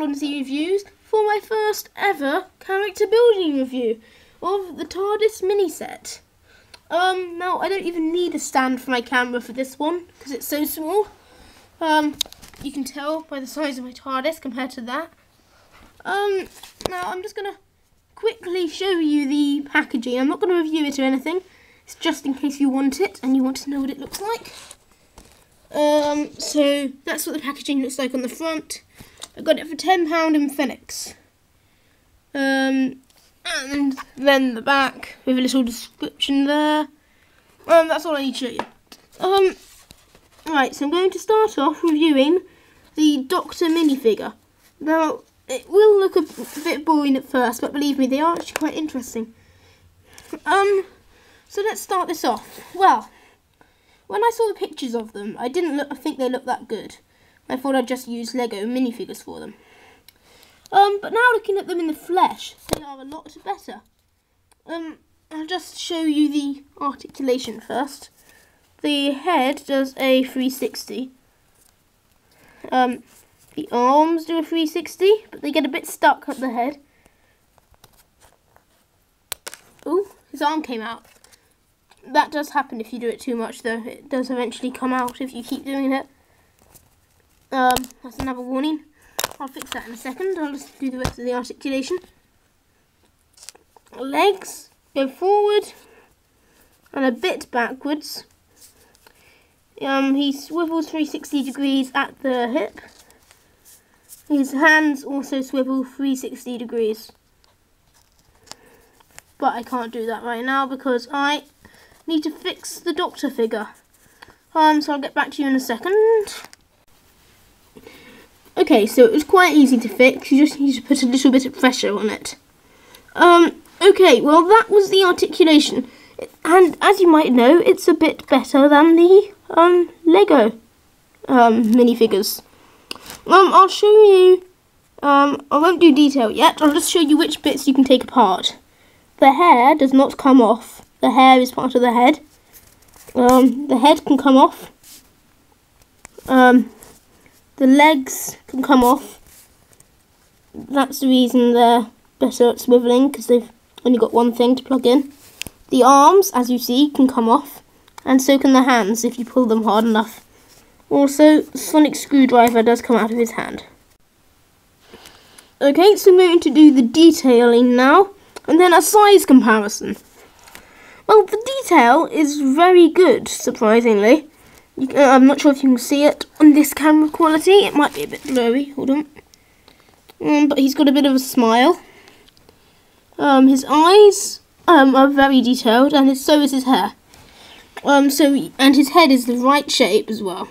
Alonsireviews for my first ever character building review of the TARDIS mini set. Now I don't even need a stand for my camera for this one because it's so small. You can tell by the size of my TARDIS compared to that. Now I'm just gonna quickly show you the packaging. I'm not gonna review it or anything. It's just in case you want it and you want to know what it looks like. So that's what the packaging looks like on the front. I got it for £10 in Phoenix. And then the back with a little description there. That's all I need to show you. Right, so I'm going to start off reviewing the Doctor minifigure. Now, it will look a bit boring at first, but believe me, they are actually quite interesting. So let's start this off. Well, when I saw the pictures of them, I think they looked that good. I thought I'd just use Lego minifigures for them. But now looking at them in the flesh, they are a lot better. I'll just show you the articulation first. The head does a 360. The arms do a 360, but they get a bit stuck at the head. Ooh, his arm came out. That does happen if you do it too much, though. It does eventually come out if you keep doing it. That's another warning. I'll fix that in a second. I'll just do the rest of the articulation. Legs go forward and a bit backwards. He swivels 360 degrees at the hip. His hands also swivel 360 degrees. But I can't do that right now because I need to fix the Doctor figure. So I'll get back to you in a second. Okay, so it was quite easy to fix. You just need to put a little bit of pressure on it. Okay, well that was the articulation. And as you might know, it's a bit better than the Lego minifigures. I'll show you, I won't do detail yet, I'll just show you which bits you can take apart. The hair does not come off. The hair is part of the head. The head can come off. The legs can come off. That's the reason they're better at swiveling, because they've only got one thing to plug in. The arms, as you see, can come off, and so can the hands if you pull them hard enough. Also, the sonic screwdriver does come out of his hand. Okay, so I'm going to do the detailing now, and then a size comparison. Well, the detail is very good, surprisingly. I'm not sure if you can see it on this camera quality. It might be a bit blurry, hold on. But he's got a bit of a smile. His eyes are very detailed, and so is his hair. And his head is the right shape as well.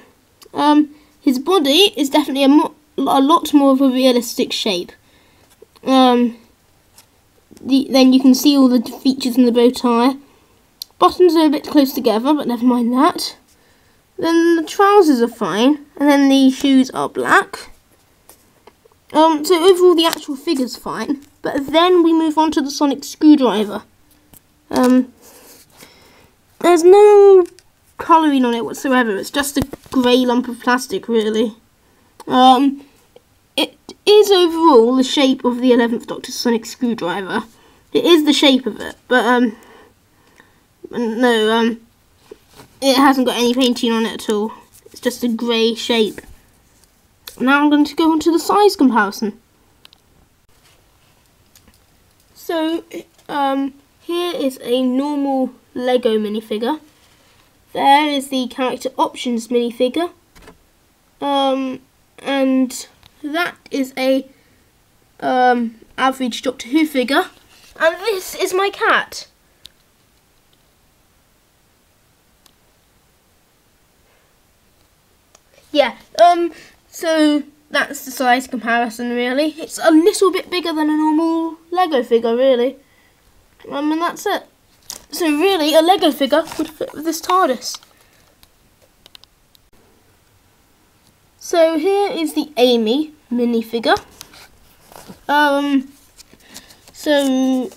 His body is definitely a lot more of a realistic shape. Then you can see all the features in the bow tie. Buttons are a bit close together, but never mind that. Then the trousers are fine, and then the shoes are black. So overall the actual figure's fine, but then we move on to the sonic screwdriver. There's no colouring on it whatsoever, it's just a grey lump of plastic really. It is overall the shape of the 11th Doctor's sonic screwdriver. It is the shape of it, but no, it hasn't got any painting on it at all. It's just a grey shape. Now I'm going to go on to the size comparison. So, here is a normal Lego minifigure. There is the character options minifigure. And that is a average Doctor Who figure. And this is my cat. Yeah, so that's the size comparison really. It's a little bit bigger than a normal Lego figure really. And that's it. So really, a Lego figure would fit with this TARDIS. So here is the Amy minifigure. So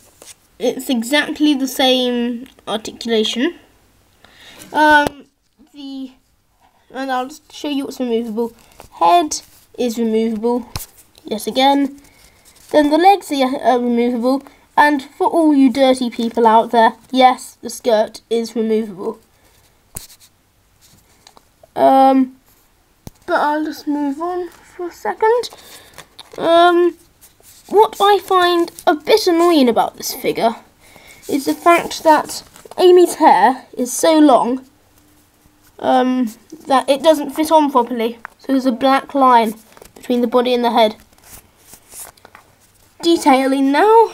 it's exactly the same articulation. And I'll just show you what's removable. Head is removable. Yes, again. Then the legs are removable. And for all you dirty people out there, yes, the skirt is removable. But I'll just move on for a second. What I find a bit annoying about this figure is the fact that Amy's hair is so long that it doesn't fit on properly. So there's a black line between the body and the head. Detailing now.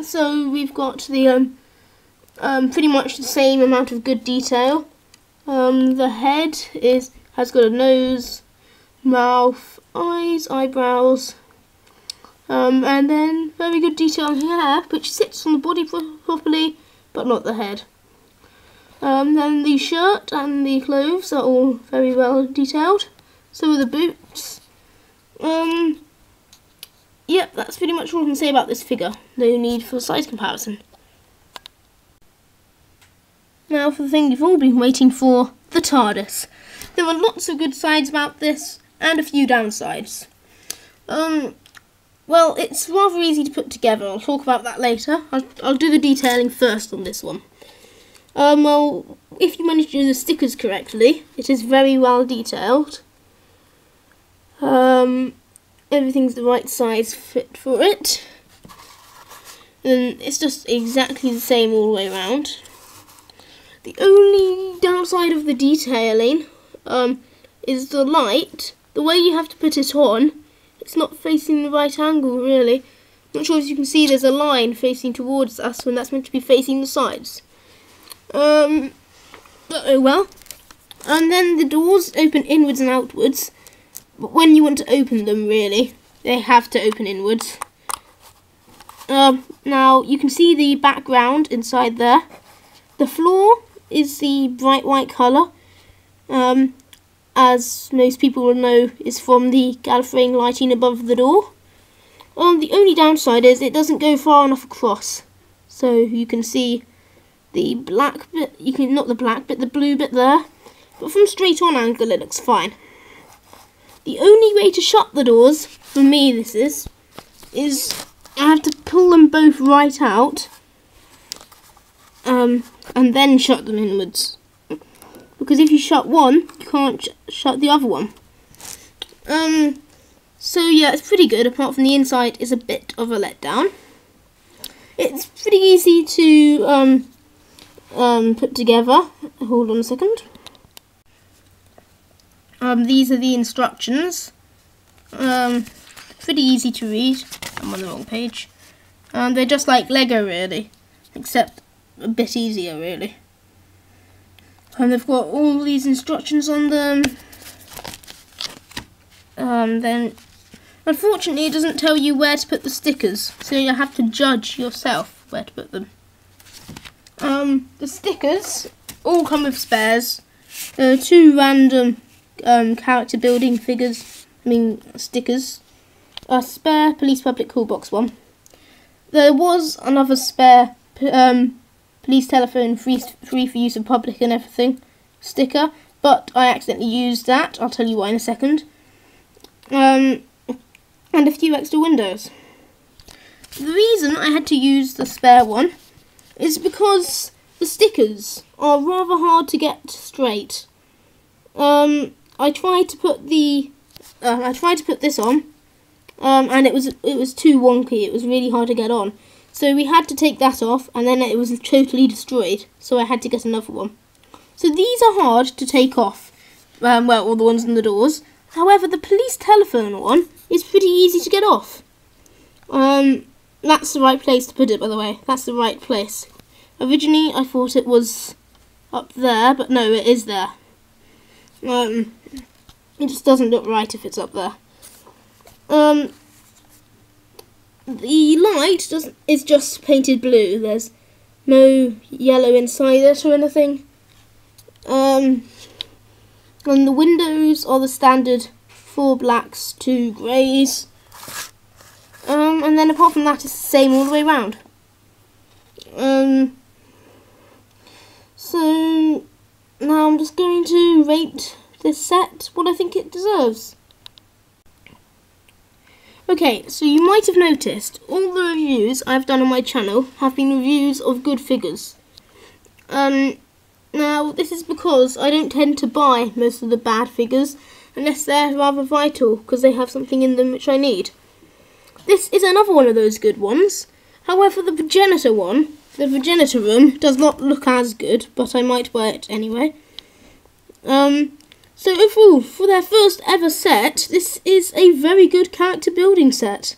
So we've got the pretty much the same amount of good detail. The head has got a nose, mouth, eyes, eyebrows, and then very good detail on hair, which sits on the body properly, but not the head. Then the shirt and the clothes are all very well detailed. So are the boots. Yep, that's pretty much all I can say about this figure. No need for size comparison. Now for the thing you've all been waiting for, the TARDIS. There are lots of good sides about this, and a few downsides. Well, it's rather easy to put together. I'll talk about that later. I'll do the detailing first on this one. Well, if you manage to do the stickers correctly, it is very well detailed. Everything's the right size fit for it. And it's just exactly the same all the way around. The only downside of the detailing is the light. The way you have to put it on, it's not facing the right angle really. Not sure if you can see there's a line facing towards us when that's meant to be facing the sides. But oh well. And then the doors open inwards and outwards. But when you want to open them, really, they have to open inwards. Now, you can see the background inside there. The floor is the bright white colour. As most people will know, is from the gallifreying lighting above the door. The only downside is it doesn't go far enough across. So you can see the black bit, not the black bit, the blue bit there. But from straight on angle, it looks fine. The only way to shut the doors, for me this is I have to pull them both right out, and then shut them inwards. Because if you shut one, you can't shut the other one. So yeah, it's pretty good, apart from the inside is a bit of a letdown. It's pretty easy to put together. Hold on a second. These are the instructions. Pretty easy to read. I'm on the wrong page. They're just like Lego really, except a bit easier really. And they've got all these instructions on them. Then, unfortunately, it doesn't tell you where to put the stickers, so you have to judge yourself where to put them. The stickers all come with spares. There are 2 random character building stickers. A spare police public call box one. There was another spare police telephone free for use of public and everything sticker, but I accidentally used that. I'll tell you why in a second. And a few extra windows. The reason I had to use the spare one is because the stickers are rather hard to get straight. I tried to put this on, and it was too wonky. It was really hard to get on. So we had to take that off, and then it was totally destroyed. So I had to get another one. So these are hard to take off. Well, all the ones on the doors. However, the police telephone one is pretty easy to get off. That's the right place to put it, by the way. That's the right place. Originally, I thought it was up there, but no, it is there. It just doesn't look right if it's up there. The light is just painted blue. There's no yellow inside it or anything. And the windows are the standard 4 blacks, 2 greys. And then apart from that, it's the same all the way around. So now I'm just going to rate this set what I think it deserves. Okay, so you might have noticed all the reviews I've done on my channel have been reviews of good figures. Now, this is because I don't tend to buy most of the bad figures unless they're rather vital, because they have something in them which I need. This is another one of those good ones. However, the progenitor one, the progenitor room, does not look as good, but I might buy it anyway. So overall, for their first ever set, this is a very good character building set.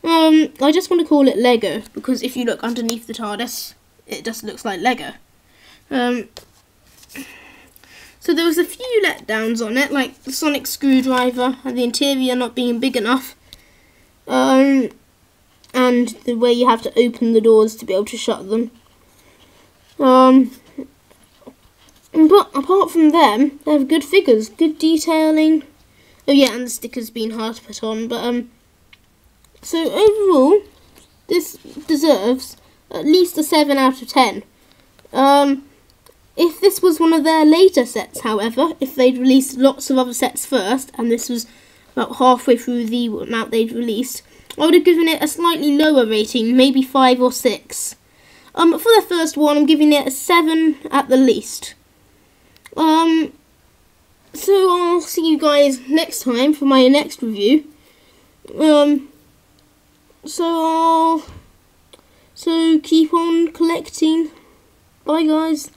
I just want to call it Lego, because if you look underneath the TARDIS, it just looks like Lego. So there was a few letdowns on it, like the sonic screwdriver and the interior not being big enough. And the way you have to open the doors to be able to shut them. But apart from them, they have good figures, good detailing. Oh yeah, and the stickers being hard to put on. But so overall, this deserves at least a 7 out of 10. If this was one of their later sets, however, if they'd released lots of other sets first, and this was about halfway through the amount they'd released, I would have given it a slightly lower rating, maybe 5 or 6. For the first one, I'm giving it a 7 at the least. So I'll see you guys next time for my next review. So keep on collecting. Bye guys.